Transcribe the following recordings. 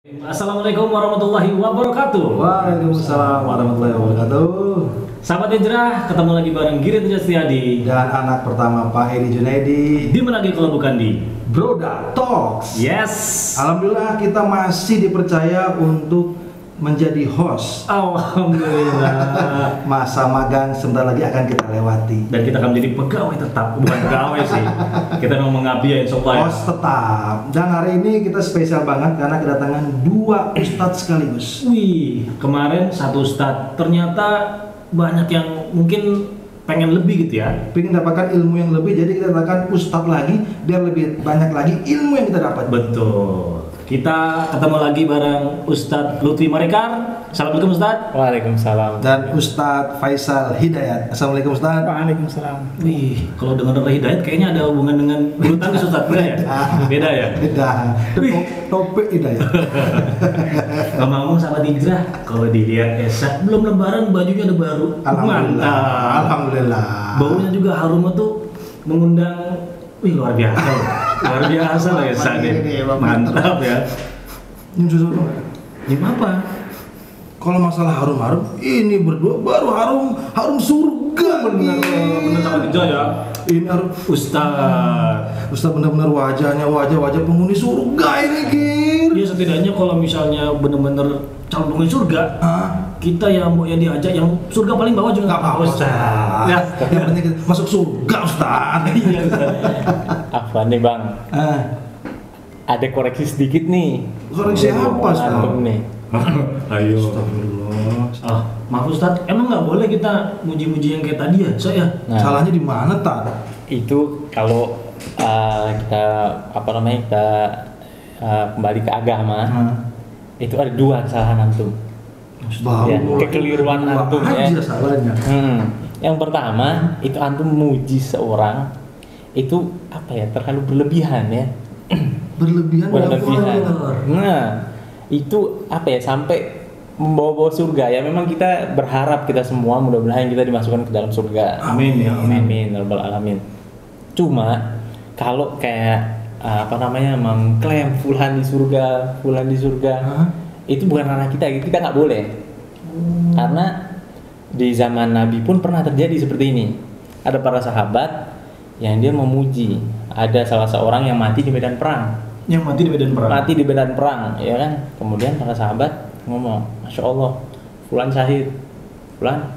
Assalamualaikum warahmatullahi wabarakatuh. Waalaikumsalam warahmatullahi wabarakatuh. Sahabat Hijrah, ketemu lagi bareng Giri Tejastiadi Dan anak pertama Pak Edi Junaidi. di mana lagi kalau bukan di Broda Talks. Yes. Alhamdulillah kita masih dipercaya untuk menjadi host. Alhamdulillah. Masa magang sebentar lagi akan kita lewati. Dan kita akan menjadi pegawai tetap, bukan pegawai sih. Kita mau mengabdi ya insya Allah. Host tetap. Dan hari ini kita spesial banget karena kedatangan dua ustadz sekaligus. Wih, kemarin satu ustadz, ternyata banyak yang mungkin pengen lebih gitu ya. Pengen dapatkan ilmu yang lebih, jadi kita datangkan ustadz lagi biar lebih banyak lagi ilmu yang kita dapat. Betul. Kita ketemu lagi bareng Ustadz Lutfi Marekar. Assalamualaikum Ustadz. Waalaikumsalam. Dan Ustadz Faisal Hidayat. Assalamualaikum Ustadz. Waalaikumsalam. Wih, kalau dengar Hidayat kayaknya ada hubungan dengan bulu tangkis Ustadz, beda ya? Beda ya? Beda. Topik Hidayat. Ngomong sahabat hijrah, kalau dilihat Esa belum lebaran bajunya udah baru. Alhamdulillah. Mantap. Alhamdulillah. Baunya juga harumnya tuh mengundang. Wih, luar biasa. Luar biasa lah Esa nih. Mantap ya. Ini susu apa? Ini apa? Kalau masalah harum-harum, ini berdua baru harum surga. Bener sahabat hijrah ya. Ini harum Ustadz. benar-benar wajah penghuni surga ini, Kir. Ya setidaknya kalau misalnya bener-bener calon penghuni surga, kita yang mau yang diajak yang surga paling bawah juga Nggak apa-apa, Ustaz. Ya. Yang penting kita masuk surga, Ustaz. Iya, Ustaz. Apa nih Bang? Ada koreksi sedikit nih. Koreksi Dari apa, omongan Ustaz? antum nih. Ayo. Astagfirullah. Ah, maaf Ustaz, emang nggak boleh kita muji-muji yang kayak tadi ya, saya? Nah, Salahnya di mana, Tad? itu kalau kita kembali ke agama, itu ada dua kesalahan antum. Ya, kekeliruan antum ya. Aja salahnya. Yang pertama, itu antum muji seorang itu apa ya, terlalu berlebihan ya. Berlebihan. Nah, itu apa ya, sampai membawa-bawa surga ya. Memang kita berharap kita semua mudah-mudahan kita dimasukkan ke dalam surga. Amin ya. Amin ya rabbal alamin. Cuma kalau kayak mengklaim fulan di surga, itu bukan ranah kita nggak boleh. Karena di zaman Nabi pun pernah terjadi seperti ini. Ada para sahabat yang dia memuji, ada salah seorang yang mati di medan perang. Yang mati di medan perang. Mati di medan perang, ya kan? Kemudian para sahabat ngomong, Masya Allah, fulan syahid, fulan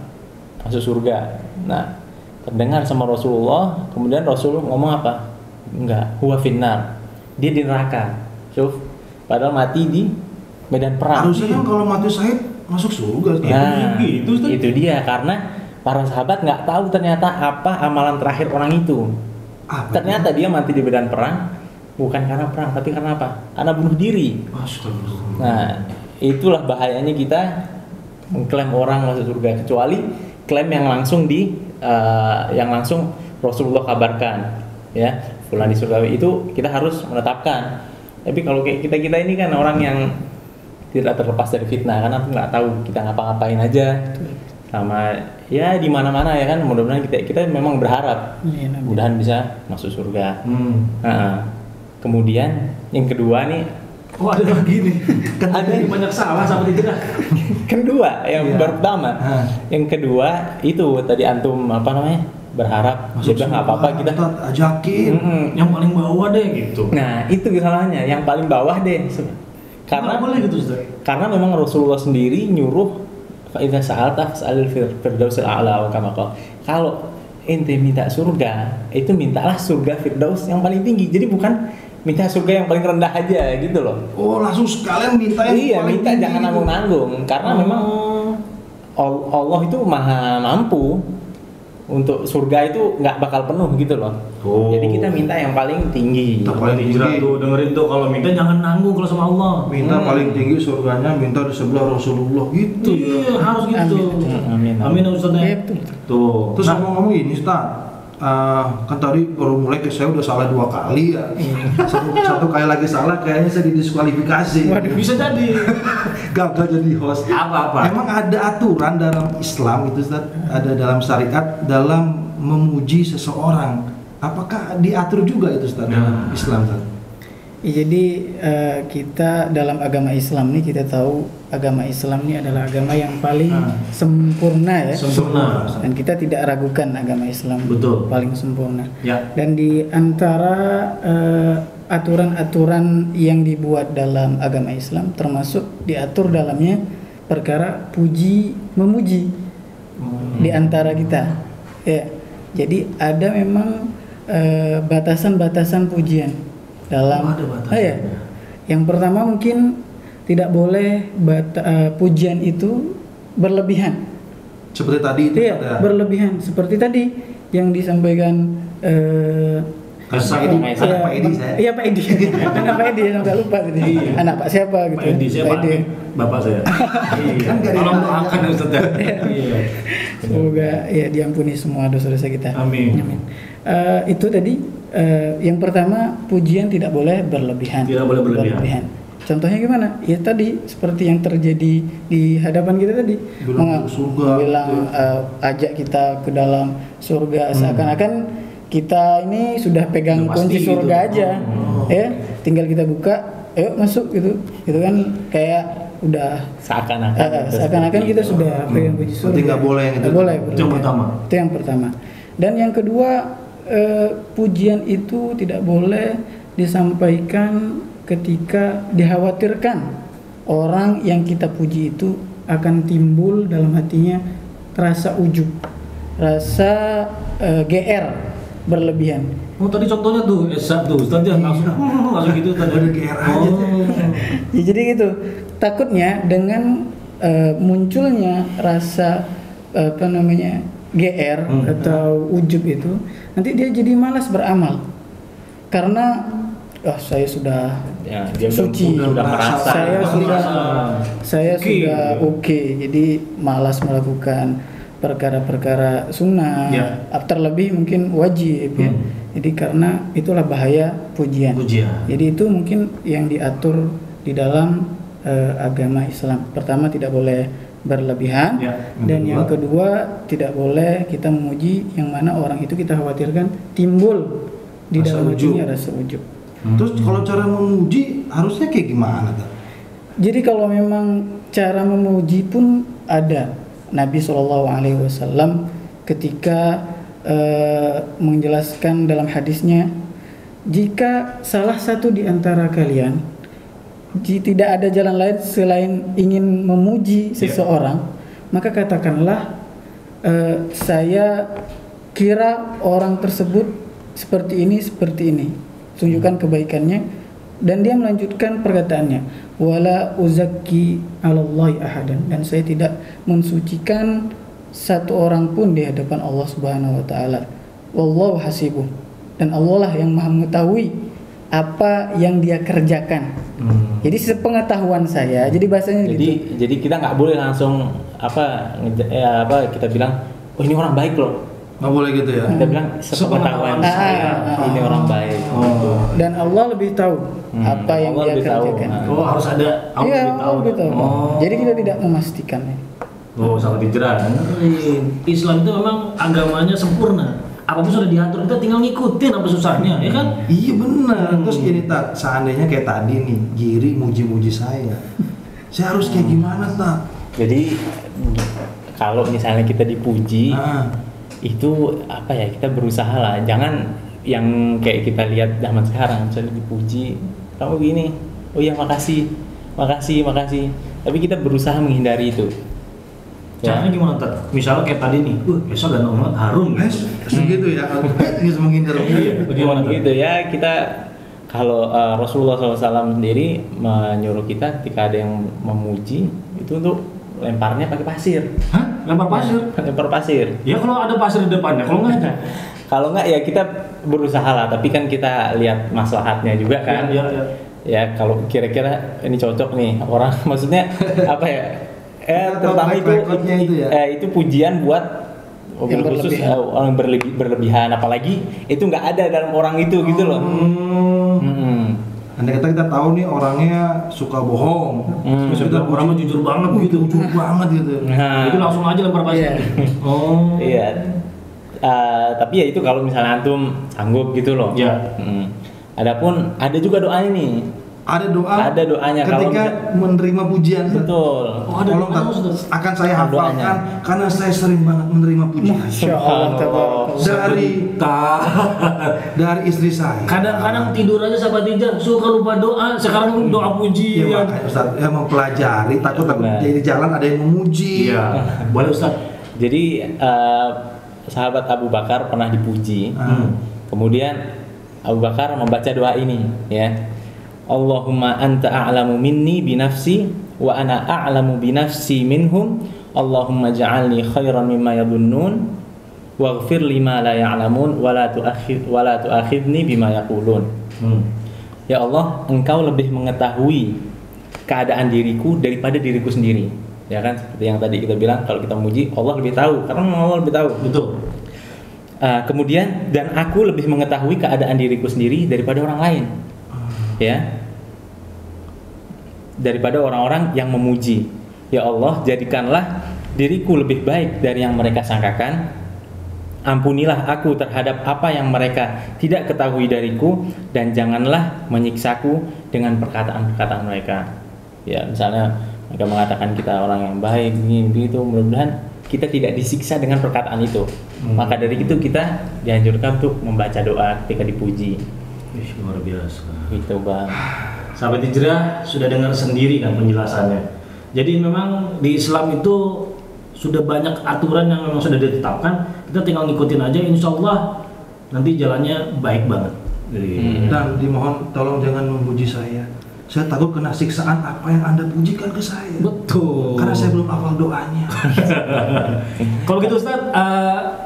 masuk surga. Nah, terdengar sama Rasulullah, kemudian Rasul ngomong apa? Enggak, huwa finnar, dia di neraka. Padahal mati di medan perang. Harusnya kan kalau mati syahid masuk surga. Nah, gitu, Ustaz. itu dia, karena para sahabat nggak tahu ternyata apa amalan terakhir orang itu. Ternyata dia mati di medan perang bukan karena perang, tapi karena apa? Karena bunuh diri. Astagfirullah. Nah, itulah bahayanya kita mengklaim orang masuk surga, kecuali klaim yang langsung yang langsung Rasulullah kabarkan, ya, fulan di surga, itu kita harus menetapkan. Tapi kalau kayak kita ini kan orang yang tidak terlepas dari fitnah, karena nggak tahu kita ngapa-ngapain aja, sama ya di mana-mana ya kan. Mudah-mudahan kita memang berharap, mudahan bisa masuk surga. Nah, kemudian yang kedua nih. Oh, ada lagi nih. Kan Ada. tadi banyak salah sama hijrah. Kedua, yang Iya. baru pertama. Yang kedua itu tadi antum berharap Masuk dia bilang nggak apa-apa kita. Ustaz, ajakin. Yang paling bawah deh gitu. Nah, itu kesalahannya, yang paling bawah deh. Karena Karena boleh gitu Ustaz. karena memang Rasulullah sendiri nyuruh fa idza sa'alta fas'alil firdausil a'la wa kama qala. Kalau ente minta surga, itu mintalah surga firdaus yang paling tinggi. Jadi bukan minta surga yang paling rendah aja gitu loh. Oh, langsung sekalian minta yang Iya, paling minta tinggi jangan gitu. nanggung-nanggung, karena memang Allah itu maha mampu. Untuk surga itu nggak bakal penuh gitu loh. Oh. Jadi kita minta yang paling tinggi. Kita Paling hijrah tuh dengerin tuh, kalau minta jangan nanggung kalau sama Allah. Minta paling tinggi surganya, minta di sebelah Rasulullah gitu. Iya, harus gitu. Amin. Amin Ustaz ya. Tuh. Terus Nah, ngomong ini, Ustaz. Kan tadi baru mulai saya udah salah 2 kali ya. Satu kali lagi salah, kayaknya saya didiskualifikasi. bisa jadi. Gagal jadi host. Apa-apa? Emang ada aturan dalam Islam itu, Ustaz? Ada dalam syariat dalam memuji seseorang. Apakah diatur juga itu, Ustaz, dalam Islam, Ustaz? Jadi kita dalam agama Islam nih, kita tahu agama Islam ini adalah agama yang paling sempurna ya. Sempurna. Dan kita tidak ragukan agama Islam Betul. paling sempurna. Ya. Dan di antara aturan-aturan yang dibuat dalam agama Islam, termasuk diatur dalamnya perkara puji memuji di antara kita. Ya. Jadi ada memang batasan-batasan pujian dalam. Ada batasan. Ya. Yang pertama mungkin tidak boleh pujian itu berlebihan. Seperti tadi itu Iya, ada. berlebihan. Seperti tadi yang disampaikan Anak Pak Edi saya. Iya Pak Edi. Anak Pak Edi sampai lupa tadi. Iya. Anak Pak siapa gitu. Pak Edi, saya Pak Pak Edi. Amin, bapak saya. Iya. Kan nggak Tolong ditanya. doakan ya Ustaz. Iya. Semoga ya diampuni semua dosa-dosa kita. Amin. Itu tadi yang pertama, pujian tidak boleh berlebihan. Tidak boleh berlebihan. Contohnya gimana? Ya tadi seperti yang terjadi di hadapan kita tadi. Bilang surga, bilang ajak kita ke dalam surga, seakan-akan kita ini sudah pegang Udah pasti kunci surga gitu. aja. Ya, tinggal kita buka, ayo masuk gitu. Itu kan kayak udah seakan-akan kita sudah pegang kunci surga. Berarti nggak boleh yang itu. Nggak boleh. Itu yang pertama. Itu yang pertama. Dan yang kedua, pujian itu tidak boleh disampaikan ketika dikhawatirkan orang yang kita puji itu akan timbul dalam hatinya rasa ujub, rasa GR berlebihan. Oh tadi contohnya tuh Esa tuh Ustaz ya langsung gitu tadi. Udah GR aja tuh. Ya, jadi gitu. Takutnya dengan munculnya rasa GR atau ujub itu, nanti dia jadi malas beramal karena saya sudah dia suci, sudah merasa, saya sudah oke, jadi malas melakukan perkara-perkara sunnah, terlebih mungkin wajib ya. Jadi karena itulah bahaya pujian. Jadi itu mungkin yang diatur di dalam agama Islam. Pertama, tidak boleh berlebihan, dan yang kedua tidak boleh kita memuji yang mana orang itu kita khawatirkan timbul di dalam hatinya rasa ujub. Terus kalau cara memuji harusnya kayak gimana tuh? Jadi kalau memang cara memuji pun ada. Nabi SAW ketika menjelaskan dalam hadisnya, jika salah satu di antara kalian tidak ada jalan lain selain ingin memuji seseorang, maka katakanlah saya kira orang tersebut seperti ini. Tunjukkan kebaikannya, dan dia melanjutkan perkataannya, wala uzakki 'alallahi ahadan, dan saya tidak mensucikan satu orang pun di hadapan Allah Subhanahu wa taala. Wallahu hasibuh, dan Allah lah yang Maha mengetahui apa yang dia kerjakan. Jadi sepengetahuan saya, jadi bahasanya gitu. Jadi kita nggak boleh langsung kita bilang, oh ini orang baik loh. Nggak boleh gitu ya? Kita bilang sepengetahuan saya ini orang baik. Dan Allah lebih tahu apa yang Allah dia kerjakan. Harus ada Allah Iya, lebih tahu. Allah lebih tahu. Jadi kita tidak memastikannya. Sangat dijerat. Islam itu memang agamanya sempurna. Apapun sudah diatur, kita tinggal ngikutin apa susahnya, ya kan? Iya benar. Terus ini seandainya kayak tadi nih, Giri muji-muji saya harus kayak gimana tak? Jadi kalau misalnya kita dipuji, itu kita berusaha lah, jangan yang kayak kita lihat zaman sekarang, misalnya dipuji, kamu gini, oh iya makasih, tapi kita berusaha menghindari itu. Caranya gimana tak? Misalnya kayak tadi nih, besok ganteng banget, harum Segitu ya, harus menghindar. Bagaimana gitu ya, kita kalau Rasulullah SAW sendiri menyuruh kita ketika ada yang memuji itu untuk lemparnya pakai pasir. Hah? Lempar pasir? Lempar pasir. Ya kalau ada pasir di depannya, kalau nggak ada. Kalau nggak ya kita berusaha lah, tapi kan kita lihat maslahatnya juga kan. Ya kalau kira-kira ini cocok nih orang, maksudnya apa ya? Terutama itu pujian buat mobil khusus orang berlebihan, apalagi itu nggak ada dalam orang itu gitu loh. Andai kata kita tahu nih orangnya suka bohong, terus kita orangnya jujur banget gitu. Nah, itu langsung aja lempar pasir. Iya. Tapi ya itu kalau misalnya antum sanggup gitu loh. Adapun ada juga doa ini. Ada doa. Ada doanya kalau ketika menerima pujian. betul. Oh, ada Tolong doanya, tak, Ustaz. akan saya Ada hafalkan doanya. karena saya sering banget menerima pujian Masya Allah, tabarakallah. dari istri saya. Kadang-kadang tidur aja sahabat hijrah suka lupa doa, sekarang doa puji. Iya makanya Ustaz, ya mempelajari takut Benar. jadi jalan ada yang memuji. Iya, boleh Ustaz. Jadi sahabat Abu Bakar pernah dipuji. Kemudian Abu Bakar membaca doa ini, ya. Allahumma anta a'lamu minni binafsi wa ana a'lamu binafsi minhum. Allahumma ja'alni khairan mimma yadhunnun waghfir lima la ya'lamun wa la tu'akhidni bima yaqulun. Ya Allah, Engkau lebih mengetahui keadaan diriku daripada diriku sendiri. Ya kan, seperti yang tadi kita bilang, kalau kita muji Allah lebih tahu, karena Allah lebih tahu. Betul. Kemudian dan aku lebih mengetahui keadaan diriku sendiri daripada orang lain. Ya, daripada orang-orang yang memuji. Ya Allah, jadikanlah diriku lebih baik dari yang mereka sangkakan. Ampunilah aku terhadap apa yang mereka tidak ketahui dariku, dan janganlah menyiksaku dengan perkataan-perkataan mereka. Ya, misalnya mereka mengatakan kita orang yang baik, gitu. Mudah-mudahan kita tidak disiksa dengan perkataan itu. Maka dari itu kita dianjurkan untuk membaca doa ketika dipuji. Ih, luar biasa. Gitu Bang. Sahabat hijrah sudah dengar sendiri kan penjelasannya. Jadi memang di Islam itu sudah banyak aturan yang memang sudah ditetapkan. Kita tinggal ngikutin aja, insya Allah nanti jalannya baik banget. Jadi, Dan dimohon tolong jangan memuji saya. Saya takut kena siksaan apa yang Anda pujikan ke saya. betul. Karena saya belum hafal doanya. Kalau gitu Ustaz,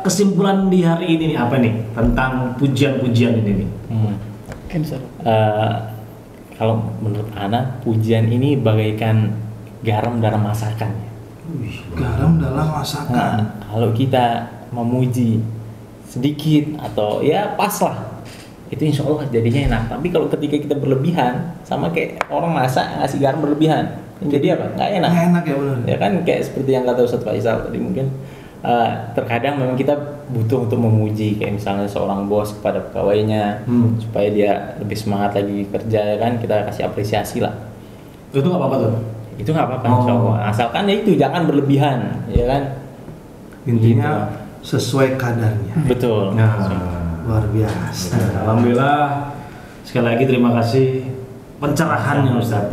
kesimpulan di hari ini nih apa nih tentang pujian-pujian ini nih? Mungkin salah. Kalau menurut Ana, pujian ini bagaikan garam dalam masakan. Garam dalam masakan. Nah, kalau kita memuji sedikit atau ya pas lah, itu insya Allah jadinya enak. Tapi kalau ketika kita berlebihan, sama kayak orang masak ngasih garam berlebihan, jadi apa? Nggak enak. Nggak enak ya benar. Ya kan kayak seperti yang kata Ustadz Faisal tadi, mungkin terkadang memang kita butuh untuk memuji, kayak misalnya seorang bos kepada pegawainya supaya dia lebih semangat lagi kerja, ya kan, kita kasih apresiasi lah. Itu nggak apa-apa tuh. Itu nggak apa-apa, insya Allah. Asalkan ya itu jangan berlebihan, ya kan. Intinya sesuai kadarnya. Betul. Nah, Luar biasa. alhamdulillah sekali lagi terima kasih pencerahannya Ustaz.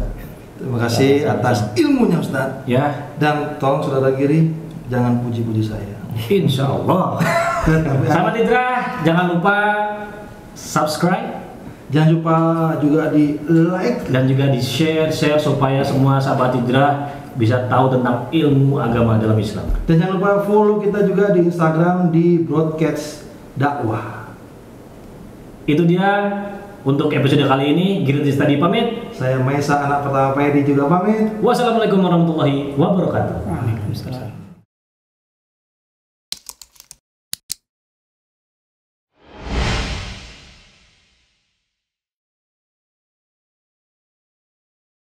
Terima kasih atas ilmunya Ustaz. Ya, Dan tolong saudara kiri jangan puji-puji saya. insya Allah. Sahabat hijrah, jangan lupa subscribe Jangan lupa juga di like. dan juga di share supaya semua sahabat hijrah bisa tahu tentang ilmu agama dalam Islam. Dan jangan lupa follow kita juga di Instagram di Broadcast Dakwah. Itu dia untuk episode kali ini. Giring tadi pamit. Saya Maisa, anak pertama Pedi juga pamit. Wassalamualaikum warahmatullahi wabarakatuh. Waalaikumsalam.